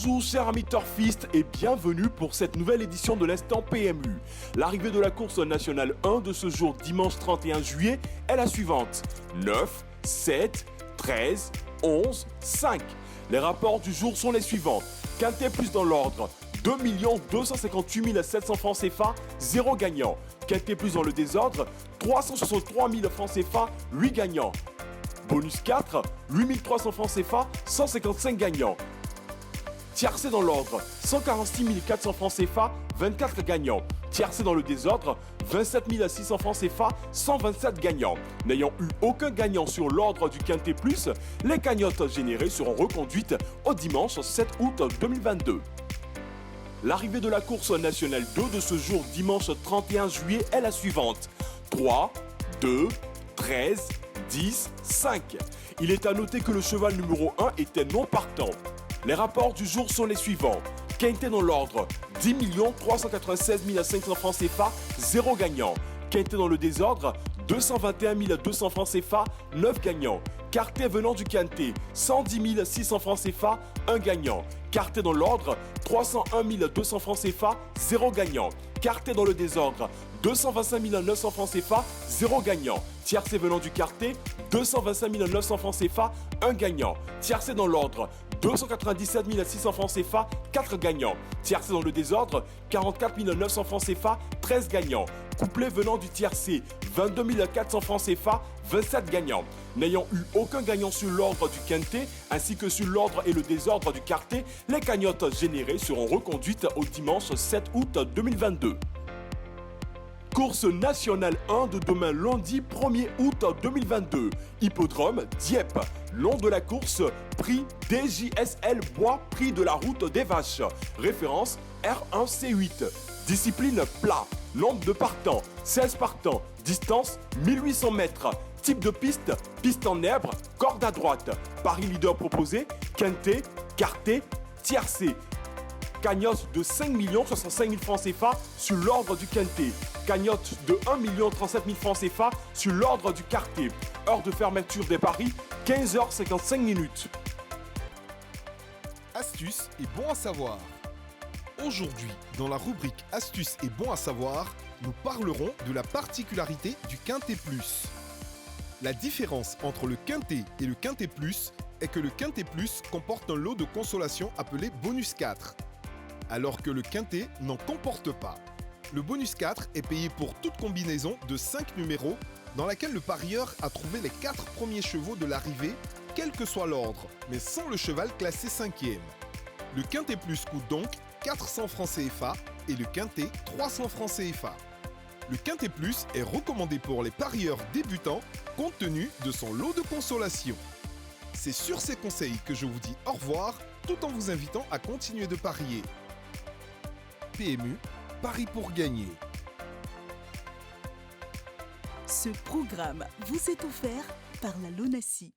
Bonjour chers amis turfistes et bienvenue pour cette nouvelle édition de l'Instant PMU. L'arrivée de la course nationale 1 de ce jour dimanche 31 juillet est la suivante. 9, 7, 13, 11, 5. Les rapports du jour sont les suivants. Quintet plus dans l'ordre, 2 258 700 francs CFA, 0 gagnant. Quintet plus dans le désordre, 363 000 francs CFA, 8 gagnants. Bonus 4, 8 300 francs CFA, 155 gagnants. Tiercé dans l'ordre, 146 400 francs CFA, 24 gagnants. Tiercé dans le désordre, 27 600 francs CFA, 127 gagnants. N'ayant eu aucun gagnant sur l'ordre du Quintet Plus, les cagnottes générées seront reconduites au dimanche 7 août 2022. L'arrivée de la course nationale 2 de ce jour dimanche 31 juillet est la suivante. 3, 2, 13, 10, 5. Il est à noter que le cheval numéro 1 était non partant. Les rapports du jour sont les suivants. Quintet dans l'ordre, 10 396 500 francs CFA, 0 gagnant. Quintet dans le désordre, 221 200 francs CFA, 9 gagnants. Quartet venant du Quintet, 110 600 francs CFA, 1 gagnant. Quartet dans l'ordre, 301 200 francs CFA, 0 gagnant. Quartet dans le désordre, 225 900 francs CFA, 0 gagnant. Tiercé venant du Quartet, 225 900 francs CFA, 1 gagnant. Tiercé dans l'ordre, 297 600 francs CFA, 4 gagnants. Tiercé dans le désordre, 44 900 francs CFA, 13 gagnants. Couplet venant du tiercé, 22 400 francs CFA, 27 gagnants. N'ayant eu aucun gagnant sur l'ordre du Quintet, ainsi que sur l'ordre et le désordre du Quartet, les cagnottes générées seront reconduites au dimanche 7 août 2022. Course nationale 1 de demain lundi 1er août 2022. Hippodrome Dieppe. Long de la course, prix DJSL Bois, prix de la route des vaches. Référence R1C8. Discipline plat. Nombre de partants, 16 partants. Distance 1800 mètres. Type de piste, piste en herbe, corde à droite. Paris leader proposé, Quintet, Quartet, Tiercé. Cagnotte de 5 65 000 francs CFA sur l'ordre du Quintet. Cagnotte de 1 37 000 francs CFA sur l'ordre du Quartet. Heure de fermeture des paris, 15h55. Astuces et bons à savoir. Aujourd'hui, dans la rubrique Astuces et bons à savoir, nous parlerons de la particularité du Quintet Plus. La différence entre le Quintet et le Quintet Plus est que le Quintet Plus comporte un lot de consolation appelé bonus 4, alors que le Quintet n'en comporte pas. Le bonus 4 est payé pour toute combinaison de 5 numéros dans laquelle le parieur a trouvé les 4 premiers chevaux de l'arrivée, quel que soit l'ordre, mais sans le cheval classé 5e. Le Quintet Plus coûte donc 400 francs CFA et le Quintet 300 francs CFA. Le Quintet Plus est recommandé pour les parieurs débutants compte tenu de son lot de consolation. C'est sur ces conseils que je vous dis au revoir tout en vous invitant à continuer de parier. PMU, Paris pour gagner. Ce programme vous est offert par la LONASI.